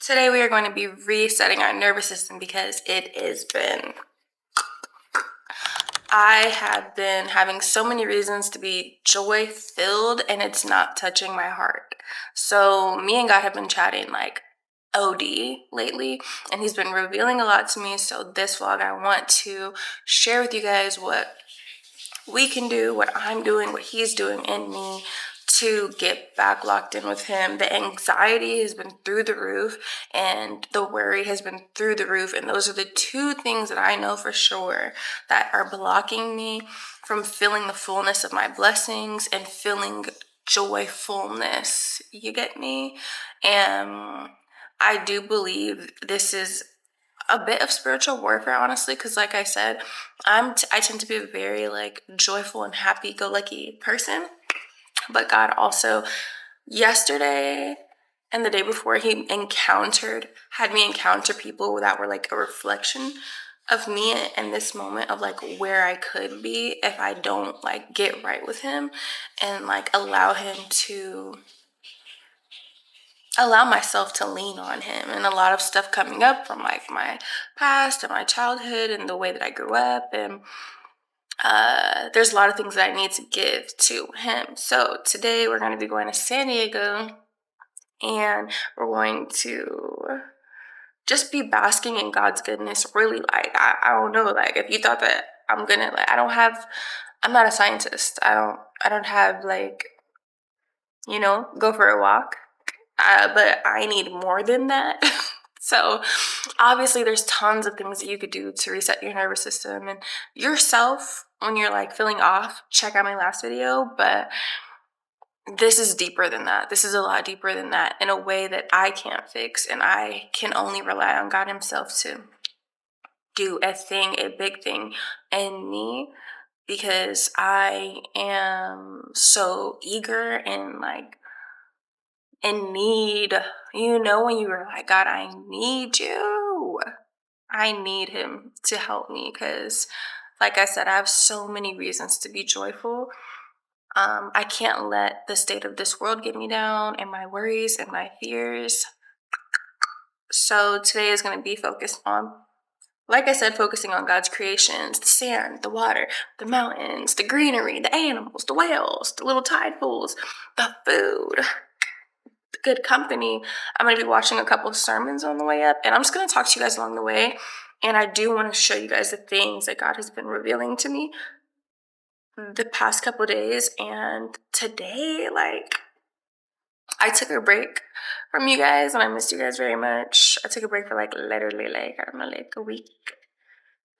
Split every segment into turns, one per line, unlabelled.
Today we are going to be resetting our nervous system because I have been having so many reasons to be joy filled and it's not touching my heart. So me and God have been chatting like OD lately, and he's been revealing a lot to me. So this vlog, I want to share with you guys what we can do, what I'm doing, what he's doing in me to get back locked in with him. The anxiety has been through the roof and the worry has been through the roof. And those are the two things that I know for sure that are blocking me from feeling the fullness of my blessings and feeling joyfulness. You get me? And I do believe this is a bit of spiritual warfare, honestly, because like I said, I tend to be a very like joyful and happy-go-lucky person, but God also yesterday and the day before he had me encounter people that were like a reflection of me in this moment of like where I could be if I don't like get right with him and like allow myself to lean on him, and a lot of stuff coming up from like my past and my childhood and the way that I grew up, and there's a lot of things that I need to give to him. So today we're going to be going to San Diego, and we're going to just be basking in God's goodness. Really, like I don't know, like if you thought that I'm gonna like I'm not a scientist. I don't have like, go for a walk. But I need more than that. So obviously there's tons of things that you could do to reset your nervous system and yourself when you're like feeling off. Check out my last video, but this is deeper than that. This is a lot deeper than that in a way that I can't fix, and I can only rely on God himself to do a big thing in me, because I am so eager and like in need. When you were like, God, I need you. I need him to help me because, like I said, I have so many reasons to be joyful. I can't let the state of this world get me down and my worries and my fears. So today is going to be focused on, like I said, focusing on God's creations, the sand, the water, the mountains, the greenery, the animals, the whales, the little tide pools, the food, good company. I'm going to be watching a couple of sermons on the way up, and I'm just going to talk to you guys along the way. And I do want to show you guys the things that God has been revealing to me the past couple of days. And today, like, I took a break from you guys, and I missed you guys very much. I took a break for like literally like, I don't know, like a week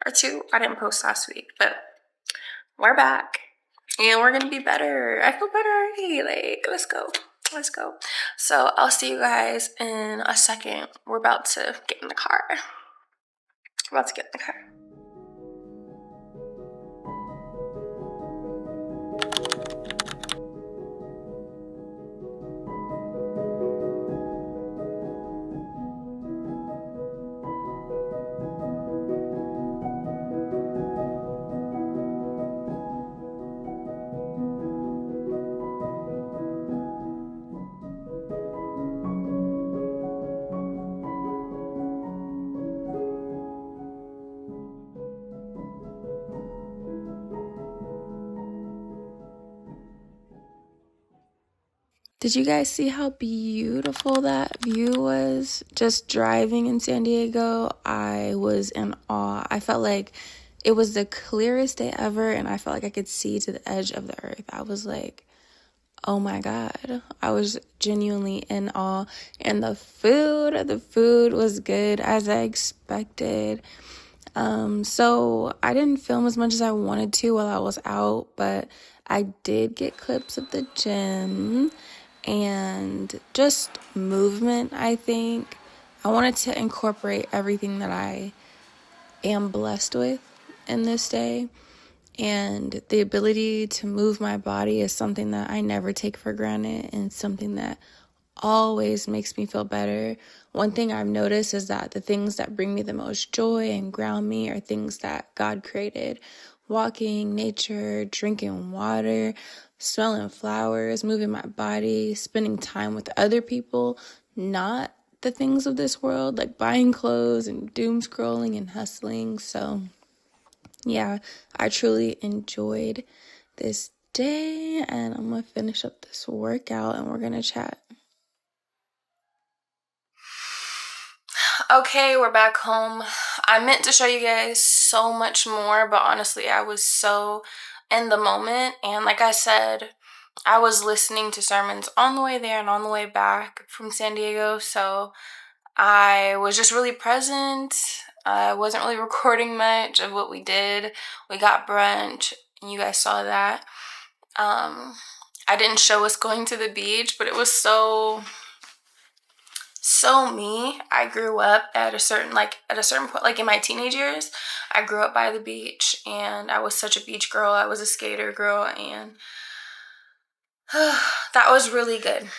or two. I didn't post last week, but we're back and we're going to be better. I feel better already. Like, let's go. So I'll see you guys in a second. We're about to get in the car. Did you guys see how beautiful that view was? Just driving in San Diego, I was in awe. I felt like it was the clearest day ever, and I felt like I could see to the edge of the earth. I was like, oh my God. I was genuinely in awe. And the food was good as I expected. So I didn't film as much as I wanted to while I was out, but I did get clips of the gym and just movement. I think I wanted to incorporate everything that I am blessed with in this day, and the ability to move my body is something that I never take for granted, and something that always makes me feel better. One thing I've noticed is that the things that bring me the most joy and ground me are things that God created. Walking, nature, drinking water, smelling flowers, moving my body, spending time with other people, not the things of this world, like buying clothes and doom scrolling and hustling. So yeah, I truly enjoyed this day, and I'm gonna finish up this workout and we're gonna chat. Okay, we're back home. I meant to show you guys so much more, but honestly, I was so in the moment. And like I said, I was listening to sermons on the way there and on the way back from San Diego. So I was just really present. I wasn't really recording much of what we did. We got brunch, and you guys saw that. I didn't show us going to the beach, but it was so me. I grew up at a certain point, like in my teenage years, I grew up by the beach, and I was such a beach girl. I was a skater girl, and that was really good.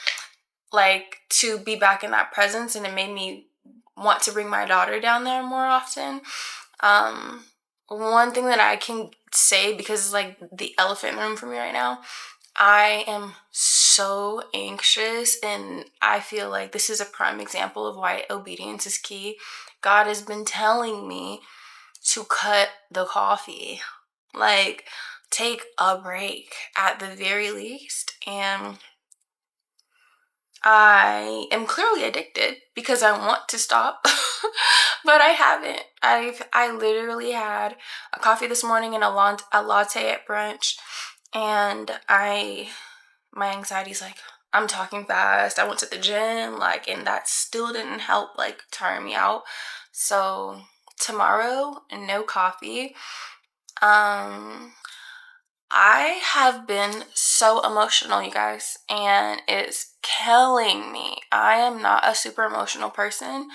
Like, to be back in that presence, and it made me want to bring my daughter down there more often. One thing that I can say, because it's like the elephant in the room for me right now, I am so anxious, and I feel like this is a prime example of why obedience is key. God has been telling me to cut the coffee, like take a break at the very least. And I am clearly addicted because I want to stop, but I haven't. I literally had a coffee this morning and a latte at brunch, and my anxiety's like, I'm talking fast. I went to the gym, like, and that still didn't help, like, tire me out. So tomorrow, no coffee. I have been so emotional, you guys, and it's killing me. I am not a super emotional person,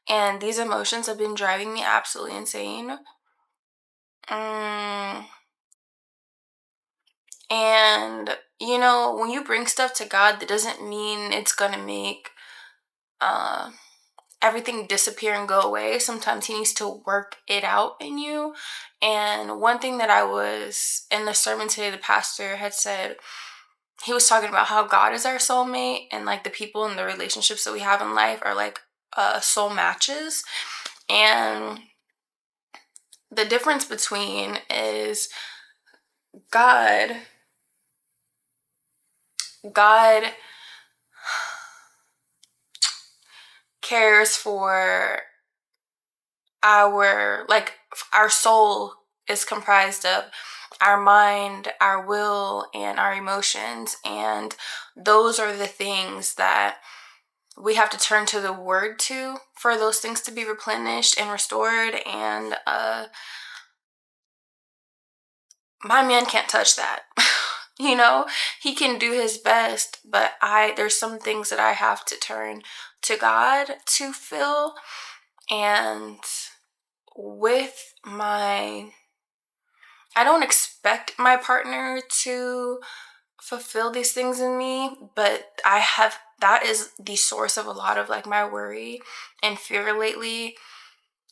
and these emotions have been driving me absolutely insane. And, you know, when you bring stuff to God, that doesn't mean it's going to make everything disappear and go away. Sometimes He needs to work it out in you. And one thing that I was in the sermon today, the pastor had said, he was talking about how God is our soulmate, and like the people and the relationships that we have in life are like soul matches. And the difference between is God cares for our soul is comprised of our mind, our will, and our emotions. And those are the things that we have to turn to the Word to for those things to be replenished and restored. And my man can't touch that. You know, he can do his best, but there's some things that I have to turn to God to fill. And I don't expect my partner to fulfill these things in me, but that is the source of a lot of like my worry and fear lately,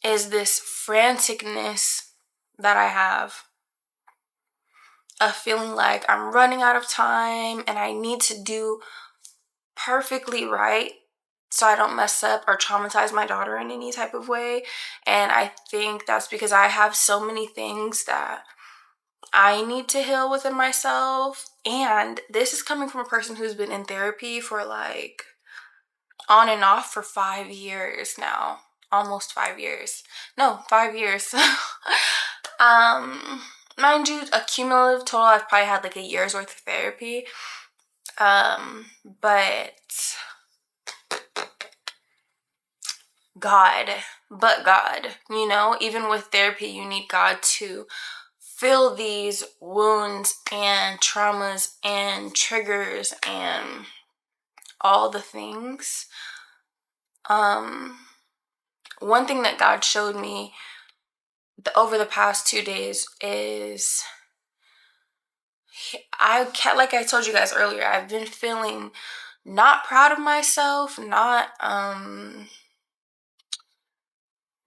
is this franticness that I have of feeling like I'm running out of time and I need to do perfectly right so I don't mess up or traumatize my daughter in any type of way. And I think that's because I have so many things that I need to heal within myself. And this is coming from a person who's been in therapy for like on and off for 5 years now. Almost 5 years. No, 5 years. Mind you, a cumulative total, I've probably had like a year's worth of therapy. But God, you know, even with therapy, you need God to fill these wounds and traumas and triggers and all the things. One thing that God showed me over the past 2 days is like I told you guys earlier, I've been feeling not proud of myself, not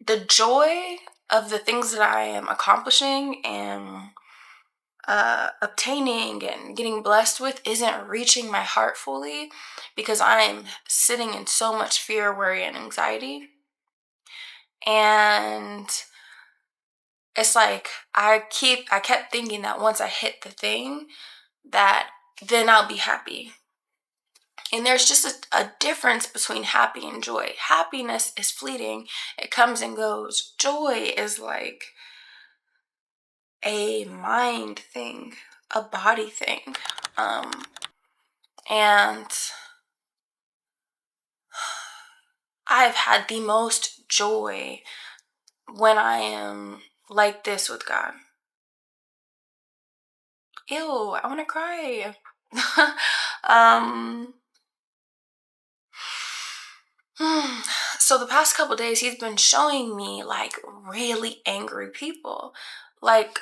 the joy of the things that I am accomplishing and obtaining and getting blessed with isn't reaching my heart fully because I'm sitting in so much fear, worry, and anxiety. And it's like I kept thinking that once I hit the thing, that then I'll be happy. And there's just a difference between happy and joy. Happiness is fleeting, it comes and goes. Joy is like a mind thing, a body thing. And I've had the most joy when I am like this with God. Ew, I want to cry. um, so the past couple days, he's been showing me like really angry people. Like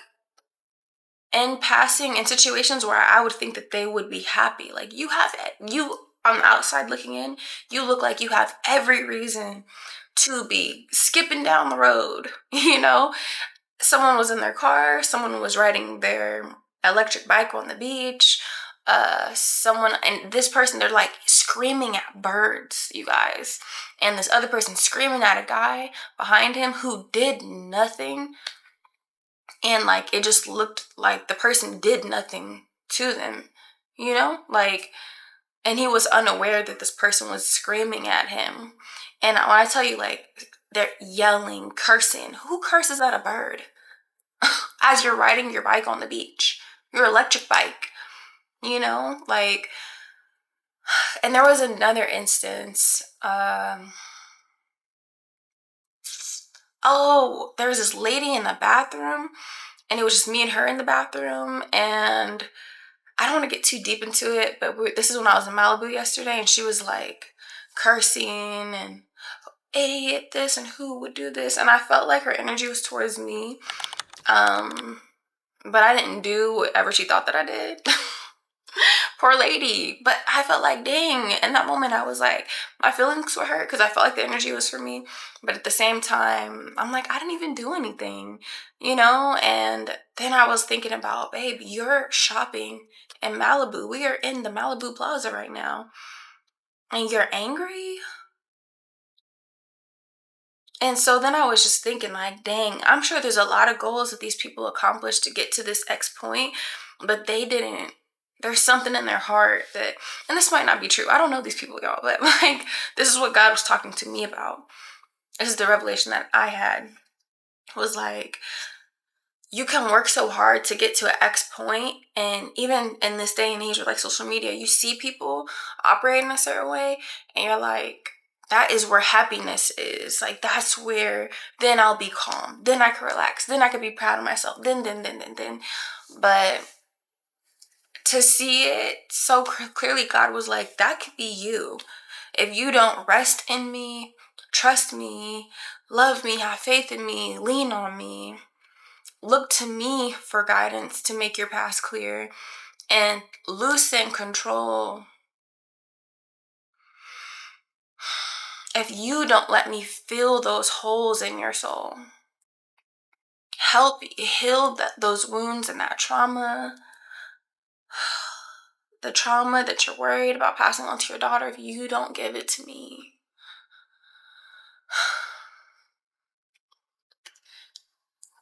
in passing in situations where I would think that they would be happy. Like you on the outside looking in, you look like you have every reason to be skipping down the road, you know? Someone was in their car, someone was riding their electric bike on the beach, someone and this person they're like screaming at birds, you guys. And this other person screaming at a guy behind him who did nothing, and like it just looked like the person did nothing to them, you know, like, and he was unaware that this person was screaming at him. And when I tell you, like, they're yelling, cursing, who curses at a bird as you're riding your bike on the beach, your electric bike, you know, like. And there was another instance, oh, there was this lady in the bathroom, and it was just me and her in the bathroom. And I don't want to get too deep into it, but this is when I was in Malibu yesterday, and she was like cursing and idiot this and who would do this, and I felt like her energy was towards me, but I didn't do whatever she thought that I did. Poor lady. But I felt like, dang, in that moment I was like, my feelings were hurt because I felt like the energy was for me, but at the same time I'm like, I didn't even do anything, you know. And then I was thinking about, babe, you're shopping in Malibu, we are in the Malibu Plaza right now, and you're angry. And so then I was just thinking, like, dang, I'm sure there's a lot of goals that these people accomplished to get to this X point, but they didn't. There's something in their heart that, and this might not be true. I don't know these people, y'all, but like, this is what God was talking to me about. This is the revelation that I had. Was like, you can work so hard to get to an X point, and even in this day and age with like social media, you see people operating a certain way, and you're like, that is where happiness is. Like, that's where then I'll be calm, then I can relax, then I can be proud of myself, then. But to see it so clearly, God was like, that could be you. If you don't rest in me, trust me, love me, have faith in me, lean on me, look to me for guidance to make your path clear, and loosen control. If you don't let me fill those holes in your soul, help heal those wounds and that trauma, the trauma that you're worried about passing on to your daughter, if you don't give it to me,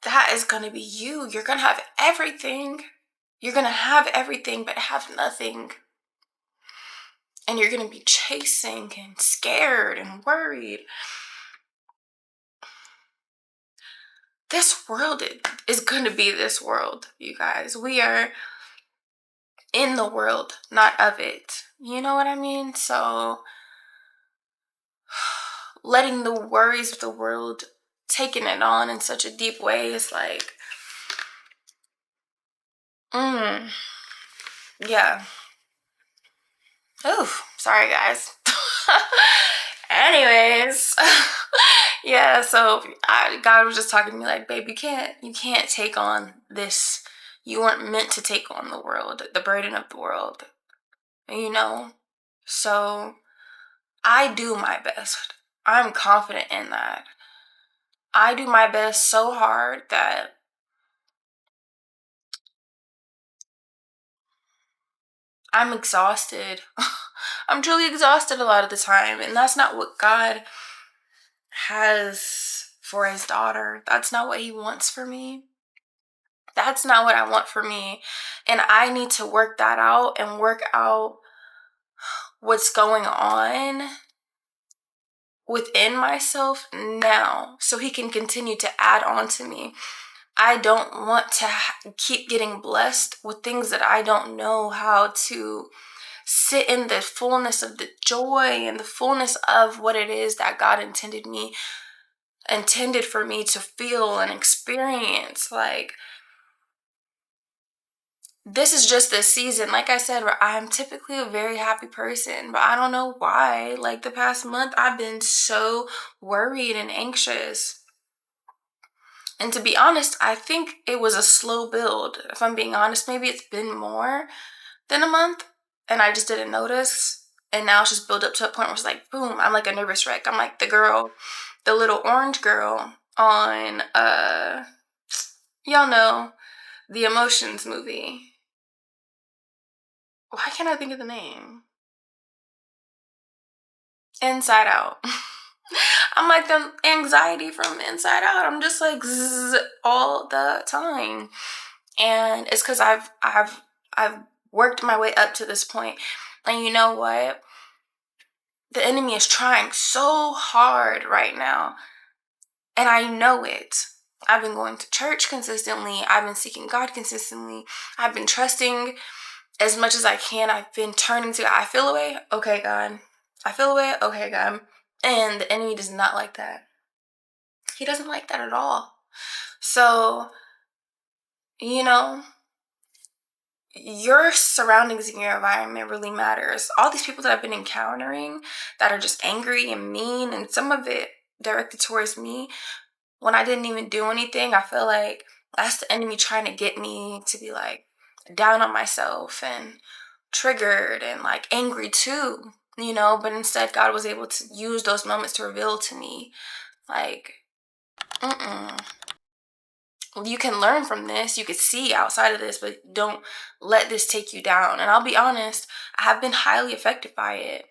that is going to be you. You're going to have everything. You're going to have everything, but have nothing. And you're going to be chasing and scared and worried. This world is going to be this world, you guys. We are in the world, not of it. You know what I mean? So letting the worries of the world taking it on in such a deep way is like, yeah. Oh, sorry guys. Anyways, yeah. So God was just talking to me like, babe, you can't take on this. You weren't meant to take on the world, the burden of the world. You know. So I do my best. I'm confident in that. I do my best so hard that I'm exhausted. I'm truly exhausted a lot of the time. And that's not what God has for his daughter. That's not what he wants for me. That's not what I want for me. And I need to work that out and work out what's going on within myself now so he can continue to add on to me. I don't want to keep getting blessed with things that I don't know how to sit in the fullness of the joy and the fullness of what it is that God intended for me to feel and experience. Like, this is just this season, like I said, where I'm typically a very happy person, but I don't know why. Like, the past month, I've been so worried and anxious. And to be honest, I think it was a slow build. If I'm being honest, maybe it's been more than a month and I just didn't notice. And now it's just built up to a point where it's like, boom, I'm like a nervous wreck. I'm like the girl, the little orange girl on, y'all know, the Emotions movie. Why can't I think of the name? Inside Out. I'm like the anxiety from Inside Out. I'm just like zzz, all the time. And it's because I've worked my way up to this point. And you know what? The enemy is trying so hard right now. And I know it. I've been going to church consistently. I've been seeking God consistently. I've been trusting as much as I can. I've been turning to God. I feel away. Okay, God. I feel away. Okay, God. And the enemy does not like that. He doesn't like that at all. So, you know, your surroundings and your environment really matters. All these people that I've been encountering that are just angry and mean, and some of it directed towards me when I didn't even do anything, I feel like that's the enemy trying to get me to be like down on myself and triggered and like angry too, but instead God was able to use those moments to reveal to me like, you can learn from this, you could see outside of this, but don't let this take you down. And I'll be honest, I have been highly affected by it.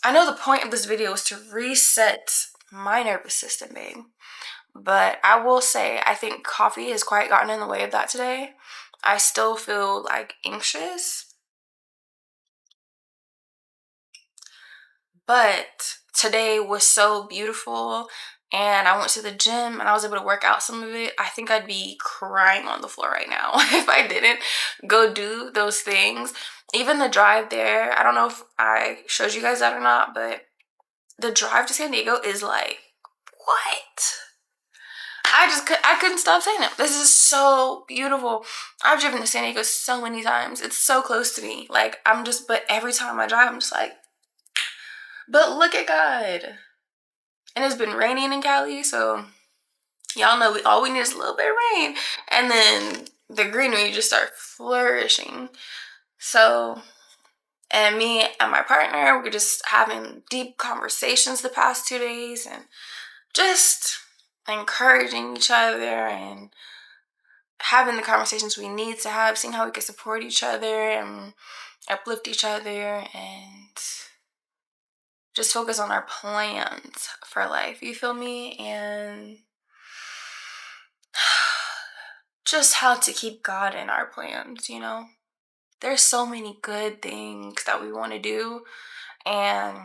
I know the point of this video is to reset my nervous system, babe. But I will say, I think coffee has quite gotten in the way of that today. I still feel like anxious, but today was so beautiful and I went to the gym and I was able to work out some of it. I think I'd be crying on the floor right now if I didn't go do those things. Even the drive there, I don't know if I showed you guys that or not, but the drive to San Diego is like, what? I couldn't stop saying it. This is so beautiful. I've driven to San Diego so many times. It's so close to me. Like, but every time I drive, I'm just like, but look at God. And it's been raining in Cali, so y'all know all we need is a little bit of rain. And then the greenery just start flourishing. So, and me and my partner, we're just having deep conversations the past 2 days and just encouraging each other and having the conversations we need to have, seeing how we can support each other and uplift each other and just focus on our plans for life. You feel me? And just how to keep God in our plans. There's so many good things that we want to do, and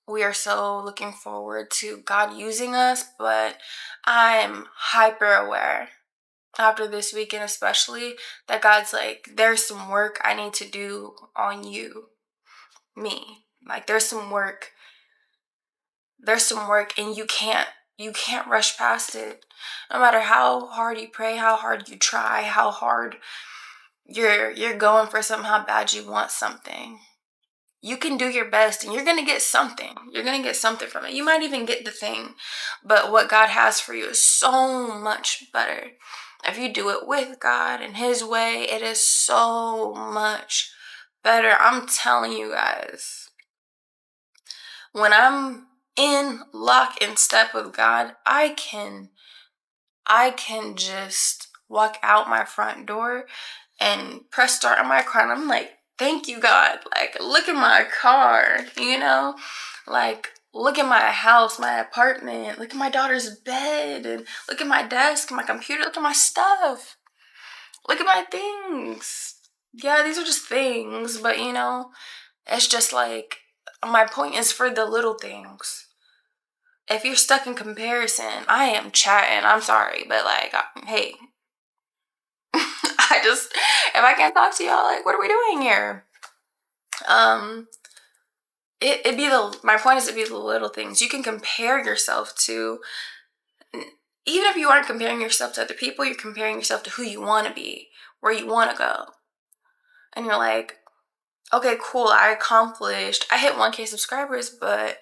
we are so looking forward to God using us, but I'm hyper aware after this weekend especially that God's like, there's some work I need to do on me. Like, there's some work and you can't rush past it. No matter how hard you pray, how hard you try, how hard you're going for something, how bad you want something, you can do your best and you're going to get something. You're going to get something from it. You might even get the thing, but what God has for you is so much better. If you do it with God and his way, it is so much better. I'm telling you guys, when I'm in lock and step with God, I can just walk out my front door and press start on my car, and I'm like, thank you, God. Like, look at my car, you know? Like, look at my house, my apartment, look at my daughter's bed, and look at my desk, my computer, look at my stuff. Look at my things. Yeah, these are just things, but you know, it's just like, my point is for the little things. If you're stuck in comparison, I am chatting. I'm sorry, but like, hey, if I can't talk to y'all, like, what are we doing here? It'd be my point is it'd be the little things. You can compare yourself to, even if you aren't comparing yourself to other people, you're comparing yourself to who you want to be, where you want to go. And you're like, okay, cool, I hit 1K subscribers, but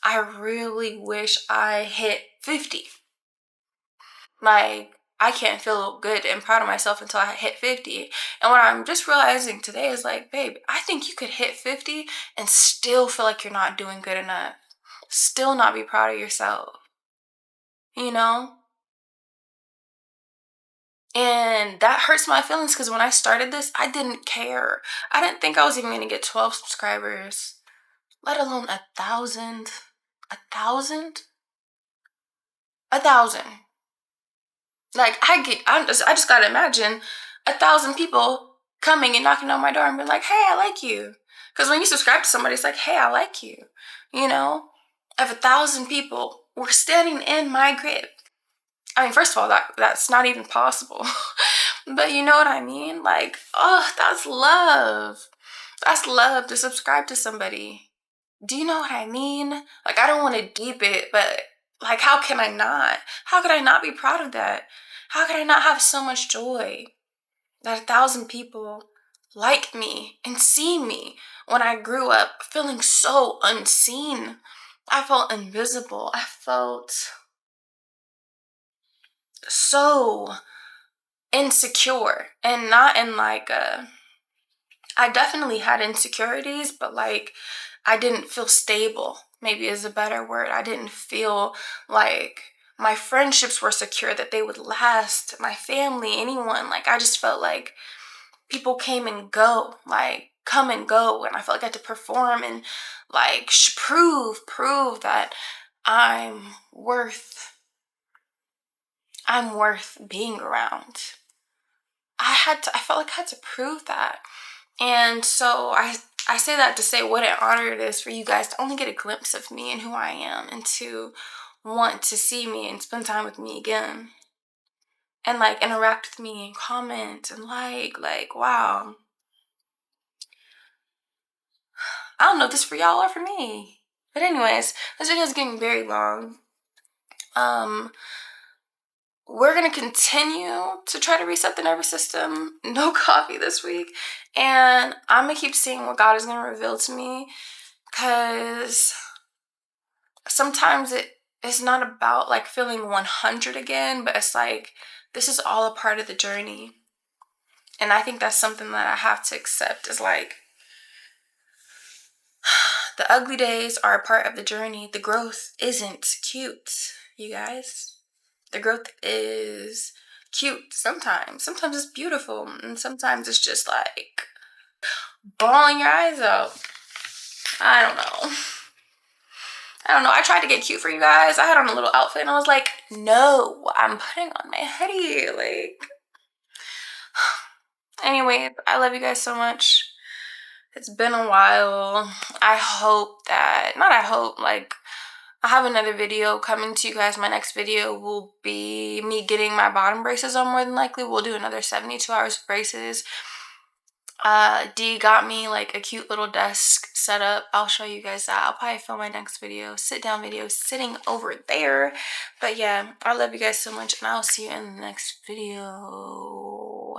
I really wish I hit 50. Like, I can't feel good and proud of myself until I hit 50. And what I'm just realizing today is like, babe, I think you could hit 50 and still feel like you're not doing good enough. Still not be proud of yourself. You know? And that hurts my feelings because when I started this, I didn't care. I didn't think I was even going to get 12 subscribers, let alone 1,000. 1,000? 1,000. Like, I just gotta imagine 1,000 people coming and knocking on my door and being like, hey, I like you. Because when you subscribe to somebody, it's like, hey, I like you. You know? If 1,000 people were standing in my grave, I mean, first of all, that's not even possible. But you know what I mean? Like, oh, that's love. That's love to subscribe to somebody. Do you know what I mean? Like, I don't want to deep it, but like, how can I not? How could I not be proud of that? How could I not have so much joy that 1,000 people like me and see me when I grew up feeling so unseen? I felt invisible. I felt so insecure, and not in like I definitely had insecurities, but like, I didn't feel stable, maybe is a better word. I didn't feel like my friendships were secure, that they would last, my family, anyone. Like, I just felt like people came and go, like, come and go, and I felt like I had to perform and like prove that I'm worth I'm worth being around. I felt like I had to prove that. And so I say that to say what an honor it is for you guys to only get a glimpse of me and who I am, and to want to see me and spend time with me again, and like interact with me and comment and like, wow. I don't know if this is for y'all or for me. But anyways, this video is getting very long. We're gonna continue to try to reset the nervous system. No coffee this week. And I'm gonna keep seeing what God is gonna reveal to me, because sometimes it's not about like feeling 100 again, but it's like, this is all a part of the journey. And I think that's something that I have to accept, is like, the ugly days are a part of the journey. The growth isn't cute, you guys. The growth is cute sometimes. Sometimes it's beautiful, and sometimes it's just like bawling your eyes out. I don't know. I tried to get cute for you guys. I had on a little outfit and I was like, no, I'm putting on my hoodie. Like, anyway, I love you guys so much. It's been a while. I hope that, not I hope, like, I have another video coming to you guys. My next video will be me getting my bottom braces on, more than likely. We'll do another 72 hours of braces. D got me like a cute little desk set up. I'll show you guys that. I'll probably film my next video, sit down video, sitting over there. But yeah, I love you guys so much, and I'll see you in the next video.